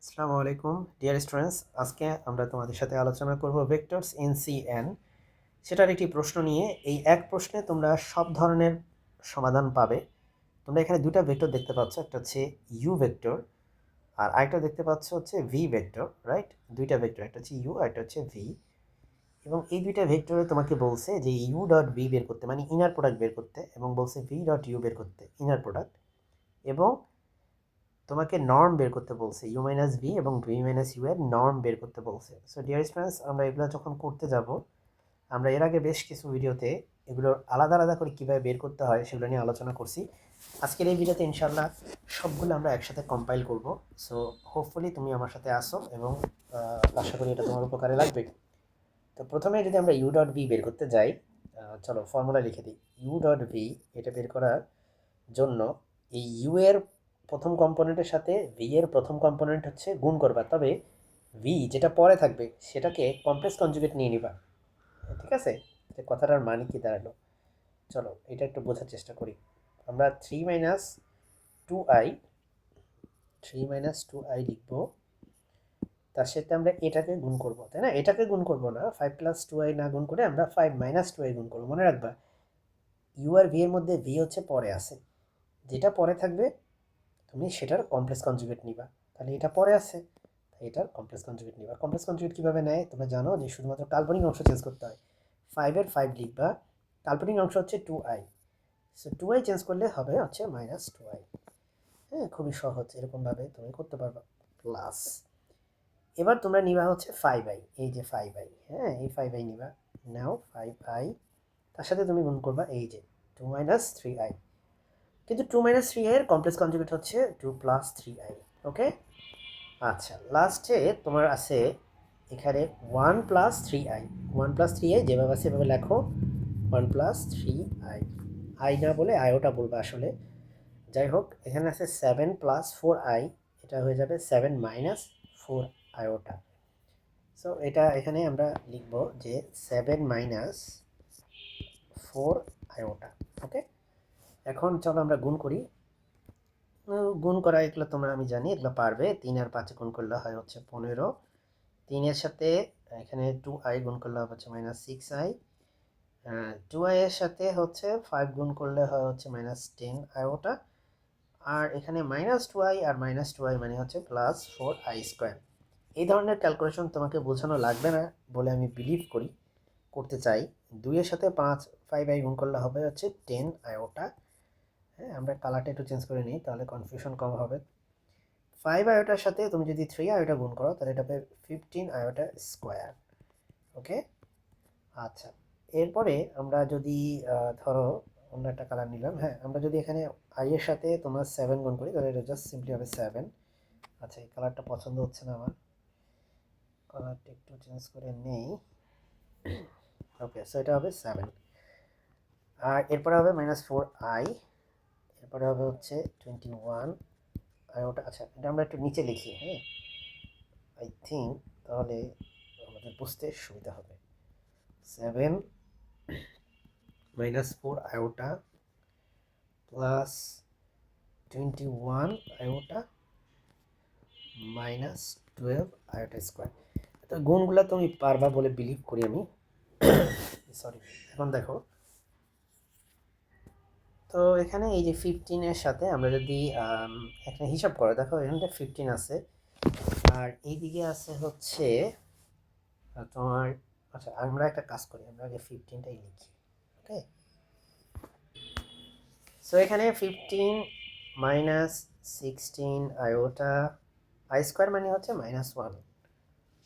আসসালামু আলাইকুম dear students, আজকে আমরা তোমাদের সাথে আলোচনা করব ভেক্টরস ইন সিএন। সেটার একটি প্রশ্ন নিয়ে। এই এক প্রশ্নে তোমরা সব ধরনের সমাধান পাবে। তোমরা এখানে দুটা ভেক্টর দেখতে পাচ্ছ, একটা হচ্ছে ইউ ভেক্টর আর আরেকটা দেখতে পাচ্ছ হচ্ছে ভি ভেক্টর, রাইট? দুইটা ভেক্টর, একটা হচ্ছে ইউ আর একটা হচ্ছে ভি। এবং এই দুইটা ভেক্টরে তোমাকে বলছে যে ইউ ডট ভি বের করতে, মানে ইনার প্রোডাক্ট বের করতে, এবং বলছে ভি ডট ইউ বের করতে, ইনার প্রোডাক্ট। এবং তোমাকে নর্ম বের করতে বলছে, ইউ মাইনাস ভি এবং ভি মাইনাস ইউ এর নর্ম বের করতে বলছে। সো ডিয়ার স্টুডেন্টস, আমরা এগুলো যখন করতে যাব, আমরা এর আগে বেশ কিছু ভিডিওতে এগুলোর আলাদা আলাদা করে কীভাবে বের করতে হয় সেগুলো নিয়ে আলোচনা করছি। আজকের এই ভিডিওতে ইনশাল্লাহ সবগুলো আমরা একসাথে কম্পাইল করব। সো হোপফুলি তুমি আমার সাথে আসো এবং আশা করি এটা তোমার উপকারে লাগবে। তো প্রথমে যদি আমরা ইউ ডট ভি বের করতে যাই, চলো ফর্মুলা লিখে দিই। ইউ ডট ভি এটা বের করার জন্য এই ইউ এর প্রথম কম্পোনেন্টের সাথে ভি এর প্রথম কম্পোনেন্ট হচ্ছে গুণ করবা, তবে ভি যেটা পরে থাকবে সেটাকে কমপ্লেক্স কনজুগেট নিয়ে নিবা। ঠিক আছে? যে কথাটার মানে কি দাঁড়ালো, চলো এটা একটু বোঝার চেষ্টা করি। আমরা থ্রি মাইনাস টু আই লিখবো। তার সাথে আমরা এটাকে গুণ করবো, তাই না? এটাকে গুণ করবো না, 5 + 2i না গুণ করে আমরা 5 - 2i গুণ করবো। মনে রাখবা, ইউ আর ভি এর মধ্যে ভি হচ্ছে পরে আছে, যেটা পরে থাকবে তুমি সেটার কমপ্লেক্স কনজুগেট নিবা। তাহলে এটা পরে আছে, তাই এটার কমপ্লেক্স কনজুগেট নিবা। কমপ্লেক্স কনজুগেট কীভাবে নেয় তোমরা জানো, যে শুধুমাত্র কাল্পনিক অংশ চেঞ্জ করতে হয়। 5 লিখবা, কাল্পনিক অংশ হচ্ছে 2i, সো 2i চেঞ্জ করলে হবে হচ্ছে -2i। হ্যাঁ, খুবই সহজ, এরকমভাবে তুমি করতে পারবা। প্লাস এবার তোমরা নিবা হচ্ছে 5i, এই যে 5i, হ্যাঁ এই 5i নিবা। নাও 5i, তার সাথে তুমি গুণ করবা এই যে 2 - 3i। কিন্তু 2 - 3i এর কমপ্লেক্স কনজুগেট হচ্ছে 2 + 3i। ওকে, আচ্ছা, লাস্টে তোমার আছে এখানে 1 + 3i। 1 + 3i যেভাবে আছে সেভাবে লেখো, 1 + 3i। আই না বলে আইওটা বলবা আসলে। যাই হোক, এখানে আছে 7 + 4i, এটা হয়ে যাবে 7 - 4 আইওটা। সো এটা এখানে আমরা লিখব যে 7 - 4 আইওটা। ওকে, এখন চলো আমরা গুণ করি। গুণ করা এগুলো তোমরা, আমি জানি এগুলো পারবে। 3 আর 5 গুণ করলে হয় হচ্ছে 15। 3 এর সাথে এখানে 2i গুণ করলে হবে হচ্ছে -6i। 2i এর সাথে হচ্ছে 5 গুণ করলে হয় হচ্ছে -10 আইওটা। আর এখানে -2i আর -2i মানে হচ্ছে +4i²। এই ধরনের ক্যালকুলেশন তোমাকে বোঝানো লাগবে না বলে আমি বিলিভ করি, করতে চাই। 2 এর সাথে 5i গুণ করলে হবে হচ্ছে 10 আইওটা। হ্যাঁ, আমরা কালারটা একটু চেঞ্জ করে নিই, তাহলে কনফিউশন কম হবে। 5i সাথে তুমি যদি 3i গুণ করো তাহলে এটা হবে 15i²। ওকে, আচ্ছা, এরপরে আমরা যদি ধরো অন্য একটা কালার নিলাম। হ্যাঁ, আমরা যদি এখানে i এর সাথে তোমার 7 গুণ করি তাহলে এটা জাস্ট সিম্পলি হবে 7। আচ্ছা, এই কালারটা পছন্দ হচ্ছে না আমার, কালারটা একটু চেঞ্জ করে নেই। ওকে, সো এটা হবে 7। আর এরপরে হবে -4i, এরপরে হবে হচ্ছে 21 আইওটা। আচ্ছা, এটা আমরা একটু নিচে লিখি, হ্যাঁ, আই থিঙ্ক তাহলে আমাদের বুঝতে সুবিধা হবে। 7 - 4 আইওটা প্লাস 21 আইওটা -12 আইওটা²। তো গুণগুলো তুমি পারবা বলে বিলিভ করি আমি। সরি, এখন দেখো তো এখানে এই যে 15-এর সাথে আমরা যদি একটা হিসাব করো, দেখো এখানে 15 আছে আর এইদিকে আছে হচ্ছে তোমার। আচ্ছা, আমরা একটা কাজ করি, আমরা আগে 15টাই লিখি। ওকে, সো এখানে 15 - 16 আইওটা i² মানে হচ্ছে -1।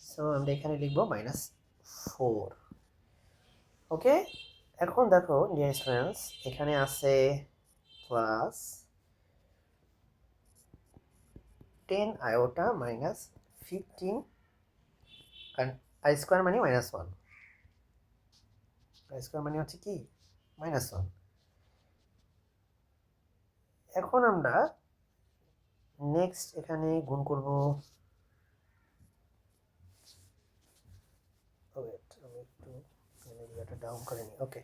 সো আমরা এখানে লিখবো -4। ওকে, এখন দেখো ডিয়ার স্টুডেন্টস, এখানে আছে প্লাস 10 আইওটা -15, কারণ i² মানে -1, i² মানে হচ্ছে কি -1। এখন আমরা নেক্সট এখানে গুণ করব। ওয়েট, আমি একটু এরিয়াটা ডাউন করে নিই। ওকে,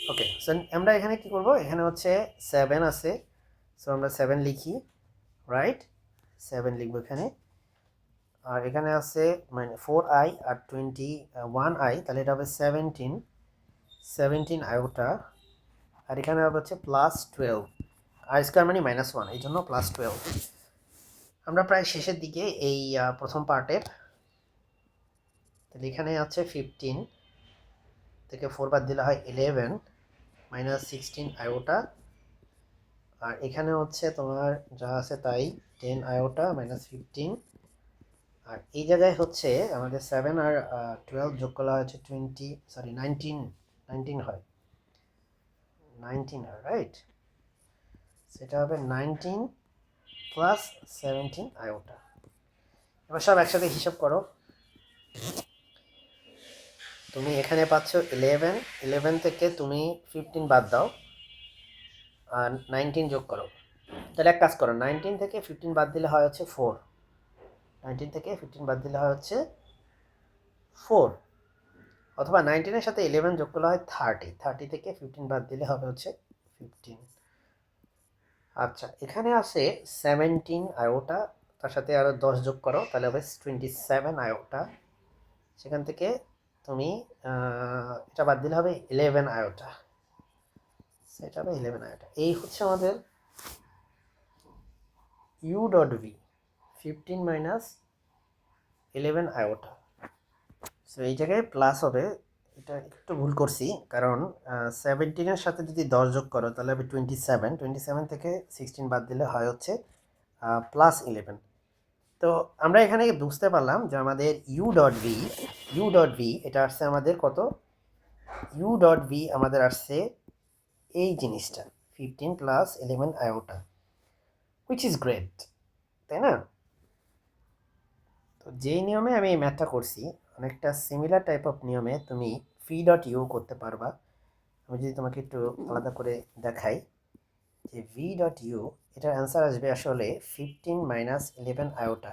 ওকে, সো আমরা এখানে কি করব, এখানে হচ্ছে 7 আছে, সো আমরা 7 লিখি, রাইট? 7 লিখবো এখানে। আর এখানে আছে মানে 4i আর 21i, তাহলে এটা হবে 17 আয়োটা। আর এখানে হবে হচ্ছে +12, আর স্কোয়ার মানে -1, এই জন্য +12। আমরা প্রায় শেষের দিকে এই প্রথম পার্টের। তাহলে এখানে আছে 15 থেকে 4 বাদ দিলে হয় 11 -16 আয়োটা। আর এখানে হচ্ছে তোমার যা আছে তাই 10 আয়োটা -15। আর এই জায়গায় হচ্ছে আমাদের 7 আর 12 যোগ করা হচ্ছে 19 হয়, 19 হয়, রাইট? সেটা হবে 19 প্লাস 17 আয়োটা। এবার সব একসাথে হিসাব করো। তুমি এখানে পাচ্ছ 11, 11 থেকে তুমি 15 বাদ দাও আর 19 যোগ করো। তাহলে এক কাজ করো, 19 থেকে 15 বাদ দিলে হয় হচ্ছে 4, 19 থেকে 15 বাদ দিলে হয় হচ্ছে 4, অথবা 19-এর সাথে 11 যোগ করলে হয় 30, 30 থেকে 15 বাদ দিলে হবে হচ্ছে 15। আচ্ছা, এখানে আছে 17 আয়োটা, তার সাথে আরও 10 যোগ করো, তাহলে হবে 27 আয়োটা। সেখান থেকে তুমি এটা বাদ দিলে হবে 11 আয়োটা, সেটা হবে 11 আয়োটা। এই হচ্ছে আমাদের U dot V, 15 minus 11 iota. So এই জায়গায় প্লাস হবে, এটা একটু ভুল করছি, কারণ 17-এর সাথে যদি 10 যোগ করো তাহলে হবে 27, 27 থেকে 16 বাদ দিলে হয় হচ্ছে +11। তো আমরা এখানে বুঝতে পারলাম যে আমাদের ইউ ডট ভি এটা আসছে আমাদের কত, ইউ ডট ভি আমাদের আসছে এই জিনিসটা 15 plus 11 iota, which is great, তাই না? তো যেই নিয়মে আমি এই ম্যাথটা করছি, অনেকটা সিমিলার টাইপ অফ নিয়মে তুমি ফি ডট ইউ করতে পারবা। আমি যদি তোমাকে একটু আলাদা করে দেখাই যে ভি ডট ইউ, এটার অ্যান্সার আসবে আসলে 15 মাইনাস 11 আয়োটা।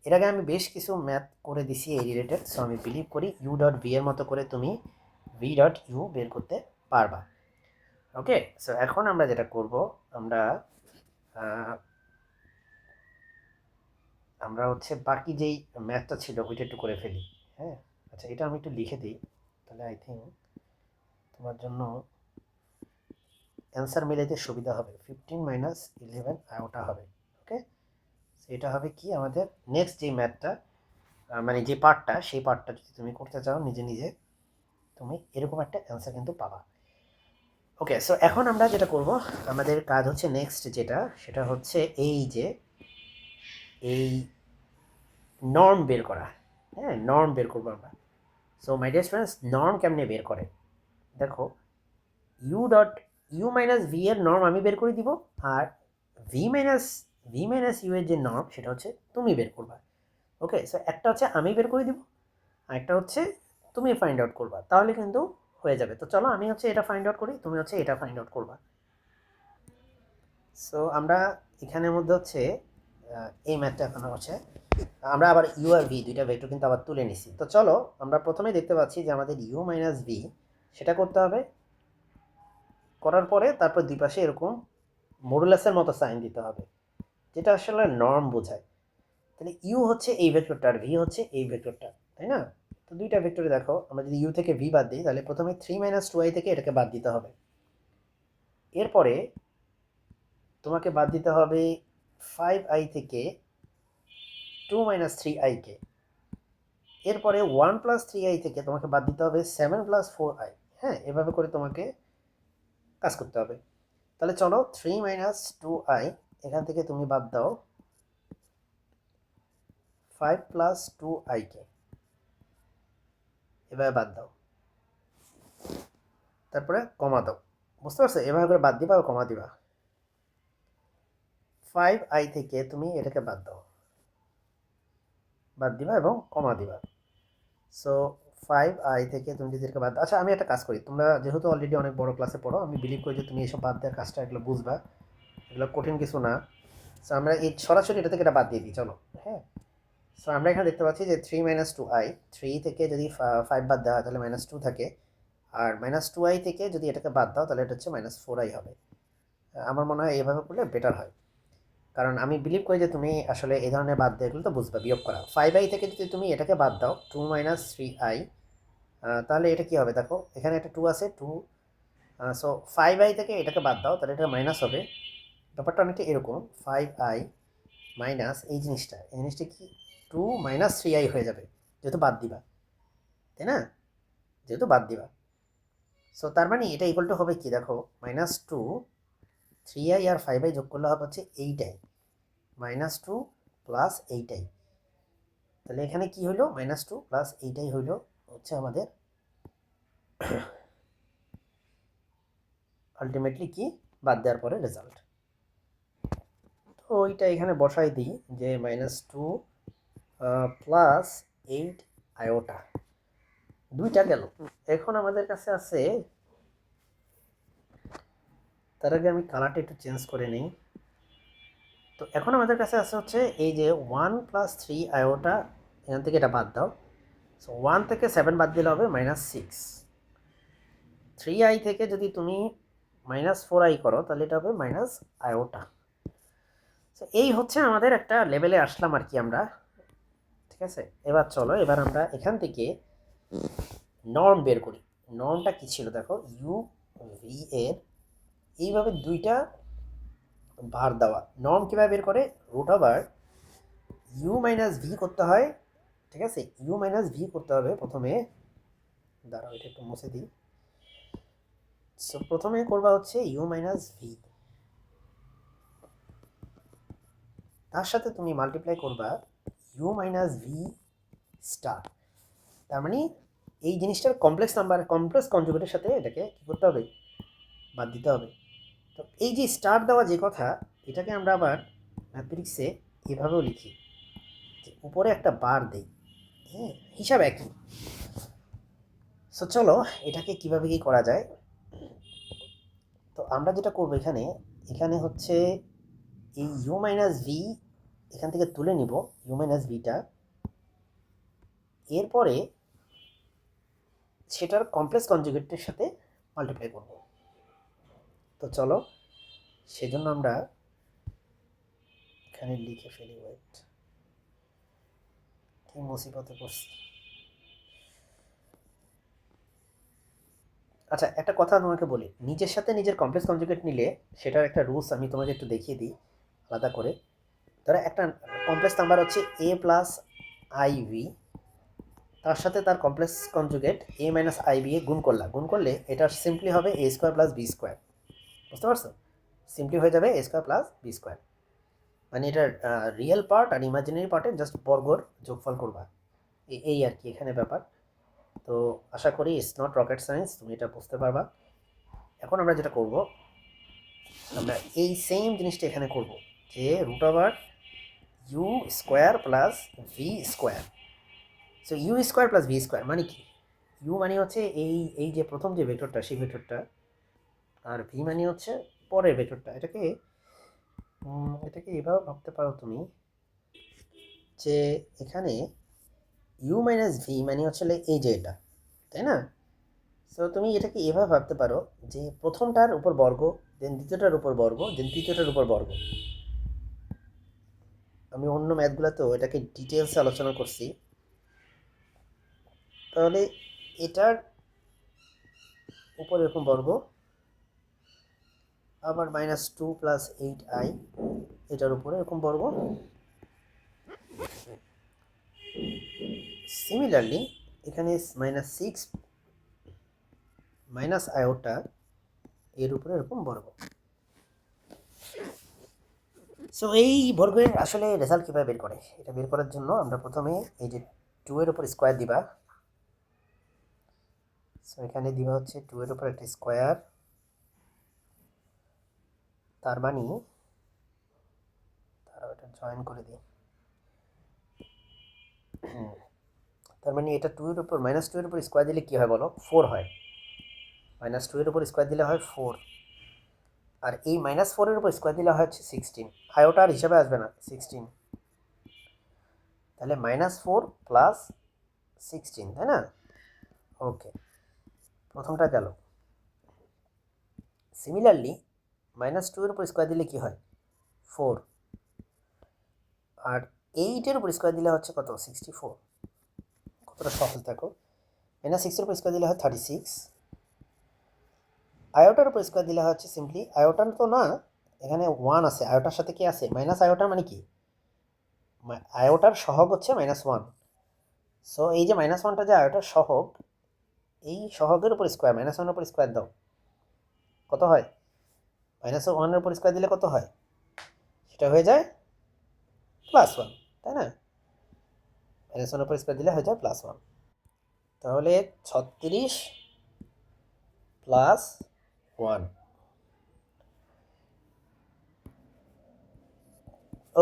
এর আগে আমি বেশ কিছু ম্যাথ করে দিছি এই রিলেটেড, সো আমি বিলিভ করি ইউ ডট ভি এর মতো করে তুমি ভি ডট ইউ বের করতে পারবা। ওকে, সো এখন আমরা যেটা করব, আমরা আমরা হচ্ছে বাকি যেই ম্যাথটা ছিল ওইটা একটু করে ফেলি। হ্যাঁ, আচ্ছা, এটা আমি একটু লিখে দিই, তাহলে আই থিঙ্ক তোমার জন্য অ্যান্সার মিলাইতে সুবিধা হবে। 15 মাইনাস 11 আয়োটা হবে। ওকে, এটা হবে কি আমাদের নেক্সট যে ম্যাথটা, মানে যে পার্টটা, সেই পার্টটা যদি তুমি করতে চাও নিজে নিজে, তুমি এরকম একটা অ্যান্সার কিন্তু পাবা। ওকে, সো এখন আমরা যেটা করব, আমাদের কাজ হচ্ছে নেক্সট যেটা, সেটা হচ্ছে এই যে এই নর্ম বের করা। হ্যাঁ, নর্ম বের করবো আমরা। So my dear students, norm কেমনে বের করে দেখো, ইউ মাইনাস ভি এর নর্ম আমি বের করে দিব, আর ভি মাইনাস ইউ এর যে নর্ম সেটা হচ্ছে তুমি বের করবা। ওকে, সো একটা হচ্ছে আমি বের করে দিব, আর একটা হচ্ছে তুমি ফাইন্ড আউট করবা, তাহলে কিন্তু হয়ে যাবে। তো চলো আমি হচ্ছে এটা ফাইন্ড আউট করি, তুমি হচ্ছে এটা ফাইন্ড আউট করবা। সো আমরা এখানের মধ্যে হচ্ছে এই ম্যাথটা এখন হচ্ছে আমরা আবার ইউ আর ভি দুইটা ভেক্টর কিন্তু আবার তুলে নিছি। তো চলো আমরা প্রথমেই দেখতে পাচ্ছি যে আমাদের ইউ মাইনাস ভি সেটা করতে হবে, করার পরে তারপর দুই পাশে এরকম মডুলাসের মতো সাইন দিতে হবে, যেটা আসলে নর্ম বোঝায়। তাহলে ইউ হচ্ছে এই ভেক্টরটা আর ভি হচ্ছে এই ভেক্টরটা, তাই না? তো দুইটা ভেক্টরে দেখো, আমরা যদি ইউ থেকে ভি বাদ দিই তাহলে প্রথমে 3 মাইনাস 2i থেকে এটাকে বাদ দিতে হবে, এরপরে তোমাকে বাদ দিতে হবে 5i থেকে 2 মাইনাস 3i কে, এরপরে 1 প্লাস 3i থেকে তোমাকে বাদ দিতে হবে 7 প্লাস 4i। হ্যাঁ, এভাবে করে তোমাকে কাজ করতে হবে। তাহলে চলো 3 মাইনাস 2i, এখান থেকে তুমি বাদ দাও 5 প্লাস 2i কে, এভাবে বাদ দাও, তারপরে কমা দাও। বুঝতে পারছো? এভাবে করে বাদ দিবা আর কমা দিবা। 5i থেকে তুমি এটাকে বাদ দাও, বাদ দিবা এবং কমা দিবা। সো 5i থেকে তুমি যদি এটাকে বাদ দাও, আচ্ছা আমি একটা কাজ করি, তোমরা যেহেতু অলরেডি অনেক বড় ক্লাসে পড়ো, আমি বিলিভ করি যে তুমি এসব বাদ দেওয়ার কাজটা এগুলো বুঝবা, এগুলো কঠিন কিছু না। সো আমরা এই সরাসরি এটা থেকে এটা বাদ দিয়ে দিই, চলো। হ্যাঁ, সো আমরা এখানে দেখতে পাচ্ছি যে 3 মাইনাস 2i, 3 থেকে যদি 5 বাদ দেওয়া হয় তাহলে -2 থাকে, আর -2i থেকে যদি এটাকে বাদ দাও তাহলে এটা হচ্ছে -4i হবে। আমার মনে হয় এইভাবে করলে বেটার হয়, কারণ আমি বিলিভ করি যে তুমি আসলে এই ধরনের বাদ দিয়ে গেলে তো বুঝবে বিয়োগ করা। 5i থেকে যদি তুমি এটাকে বাদ দাও 2 - 3i, তাহলে এটা কি হবে দেখো, এখানে একটা 2 আছে, 2, সো 5i থেকে এটাকে বাদ দাও তাহলে এটা মাইনাস হবে। ব্যাপারটা অনেকটা এরকম, 5i মাইনাস এই জিনিসটা কি 2 - 3i হয়ে যাবে, যেহেতু বাদ দিবা, তাই না, যেহেতু বাদ দিবা। সো তার মানে এটা ইকুয়াল টু হবে কি দেখো, -2, 3i আর 5i যোগ করলে হবে হচ্ছে 8i, -2 প্লাস 8i। তাহলে এখানে কি হলো, -2 প্লাস 8i হইলো হচ্ছে আমাদের আলটিমেটলি কি বাদ দেওয়ার পরে রেজাল্ট। তো ওইটা এখানে বসাই দিই যে -2 প্লাস 8 আয়োটা, দুইটা গেল। এখন আমাদের কাছে আছে, তার আগে আমি কালারটা একটু চেঞ্জ করে নিই। তো এখন আমাদের কাছে আছে হচ্ছে এই যে 1 + 3 আয়োটা, এখান থেকে এটা বাদ দাও। সো 1 থেকে 7 বাদ দিলে হবে -6। 3i থেকে যদি তুমি -4i করো তাহলে এটা হবে মাইনাস আয়োটা। সো এই হচ্ছে আমাদের একটা লেভেলে আসলাম আর কি আমরা, ঠিক আছে। এবার চলো, এবার আমরা এখান থেকে নর্ম বের করি। নর্মটা কি ছিল দেখো, ইউ ভি এর এইভাবে দুইটা ভার দেওয়া। নর্ম কীভাবে বের করে, √/, ইউ মাইনাস ভি করতে হয়, ঠিক আছে। ইউ মাইনাস ভি করতে হবে প্রথমে, দাঁড়াও এটা একটু মুছে দিই। সো প্রথমে করবা হচ্ছে ইউ মাইনাস ভি, তার সাথে তুমি মাল্টিপ্লাই করবা ইউ মাইনাস ভি স্টার। তার মানে এই জিনিসটার কমপ্লেক্স নাম্বার, কমপ্লেক্স কনজুগেটের সাথে এটাকে কী করতে হবে, বাদ দিতে হবে। তো এই যে স্টার দেওয়া যে কথা, এটাকে আমরা আবার ম্যাথমেটিক্সে এভাবেও লিখি যে উপরে একটা বার দেই, হ্যাঁ, হিসাব একই। সো চলো এটাকে কিভাবে কি করা যায়। তো আমরা যেটা করবো এখানে, এখানে হচ্ছে এই ইউ মাইনাস ভি এখান থেকে তুলে নিব, ইউ মাইনাস ভিটা, এরপরে সেটার কমপ্লেক্স কনজুগেটের সাথে মাল্টিপ্লাই করব। তো চলো সেজন্য আমরা এখানে লিখে ফেলি, ওয়েট, কি মুসিবতে পড়ছি। আচ্ছা একটা কথা তোমাকে বলি, নিজের সাথে নিজের কমপ্লেক্স কনজুগেট নিলে সেটার একটা রুলস আমি তোমাকে একটু দেখিয়ে দিই আলাদা করে। ধরো একটা কমপ্লেক্স নাম্বার হচ্ছে a প্লাস আইভি, তার সাথে তার complex conjugate a minus i b এ গুণ করলে এটা সিম্পলি হবে a square plus b square. বুঝতে পারছো, সিম্পলি হয়ে যাবে a square plus b square. মানে এটার রিয়েল পার্ট আর ইমাজিনারি পার্টে জাস্ট বর্গর যোগফল করবা, এই আর কি এখানে ব্যাপার। তো আশা করি ইটস নট রকেট সায়েন্স, তুমি এটা বুঝতে পারবা। এখন আমরা যেটা করব, আমরা এই সেম জিনিসটা এখানে করব, যে √/, U square plus V square. So U square plus V square মানে কি, ইউ মানে হচ্ছে এই যে প্রথম যে ভেক্টরটা সেই ভেক্টরটা, আর ভি মানে হচ্ছে পরের ভেক্টরটা। এটাকে এভাবে ভাবতে পারো তুমি, যে এখানে ইউ মাইনাস ভি মানে হচ্ছে এই যে এটা, তাই না। সো তুমি এটাকে এভাবে ভাবতে পারো যে প্রথমটার উপর বর্গ, দেন দ্বিতীয়টার উপর বর্গ, দেন তৃতীয়টার উপর বর্গ। আমি অন্য ম্যাথগুলোতেও এটাকে ডিটেলসে আলোচনা করছি। তাহলে এটার উপর এরকম বর্গ, আবার -2 + 8i এটার উপরে এরকম বর্গ। সিমিলারলি এখানে -6 মাইনাস আয়োটা এর উপরে এরকম বর্গ। সো এই বর্গের আসলে রেজাল্ট কীভাবে বের করে, এটা বের করার জন্য আমরা প্রথমে এই যে 2 এর উপর স্কোয়ার দিবা। সো এখানে দিবা হচ্ছে 2 এর উপর একটা স্কোয়ার, তার মানে তারা এটা জয়েন করে দিই। তার মানে এটা 2 এর উপর -2 এর উপর স্কোয়ার দিলে কি হয় বলো, 4 হয়। -2 এর উপর স্কোয়ার দিলে হয় 4, আর এই -4 এর উপর স্কোয়ার দিলে হয় হচ্ছে 16। আয়োটা আর হিসাবে আসবে না, 16। তাহলে -4 + 16, তাই না। ওকে, প্রথমটা গেল। সিমিলারলি -2 এর উপর স্কোয়ার দিলে কি হয় 4, আর 8 এর উপর স্কোয়ার দিলে হচ্ছে কত 64। কতটা সহজ দেখো। -6 এর উপর স্কোয়ার দিলে হয় 36। আয়োটার উপর স্কোয়ার দিলে হচ্ছে সিম্পলি, আয়োটার তো না, এখানে 1 আছে, আয়োটার সাথে কি আছে মাইনাস আয়োটা, মানে কি আয়োটার সহগ হচ্ছে -1। সো এই যে -1টা যে আয়োটার সহগ, এই সহগের উপর স্কোয়ার, -1 এর উপর স্কোয়ার দাও, কত হয় -1 এর উপর স্কোয়ার দিলে কত হয়, সেটা হয়ে যায় +1, তাই না? -1 এর উপর স্কোয়ার দিলে হয়ে যায় +1। তাহলে 36 + 1।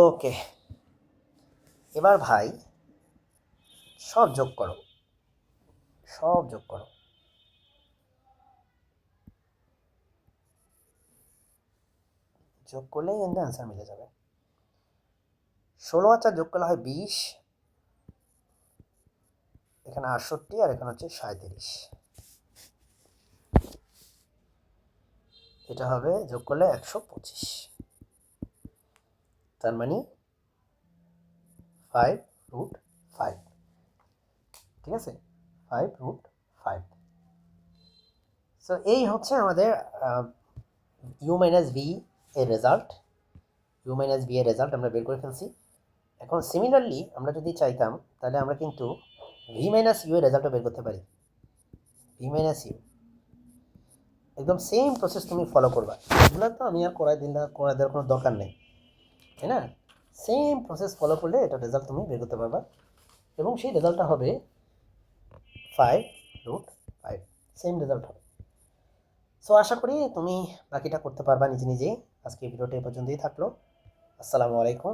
ওকে, এবার ভাই সব যোগ করো, সব যোগ করো। যোগ করলেই কিন্তু অ্যান্সার মিলে যাবে। 16 আর 4 যোগ করলে হয় 20, এখানে 68 আর এখানে হচ্ছে 37। এটা হবে যোগ করলে 125, তার মানে 5√5। ঠিক আছে, 5√5। সো এই হচ্ছে আমাদের u-v এর রেজাল্ট। u-v এর রেজাল্ট আমরা বের করে ফেলছি। এখন সিমিলারলি আমরা যদি চাইতাম তাহলে আমরা কিন্তু v-u এর রেজাল্টও বের করতে পারি। v-u একদম সেম প্রসেস তুমি ফলো করবা, এগুলো তো আমি আর করাই দেওয়ার কোনো দরকার নেই, তাই না? সেম প্রসেস ফলো করলে এটা রেজাল্ট তুমি বের করতে পারবা, এবং সেই রেজাল্টটা হবে 5√5, সেম রেজাল্ট হবে। সো আশা করি তুমি বাকিটা করতে পারবা নিজে নিজেই। আজকে ভিডিওটা এই পর্যন্তই থাকলো। আসসালামু আলাইকুম।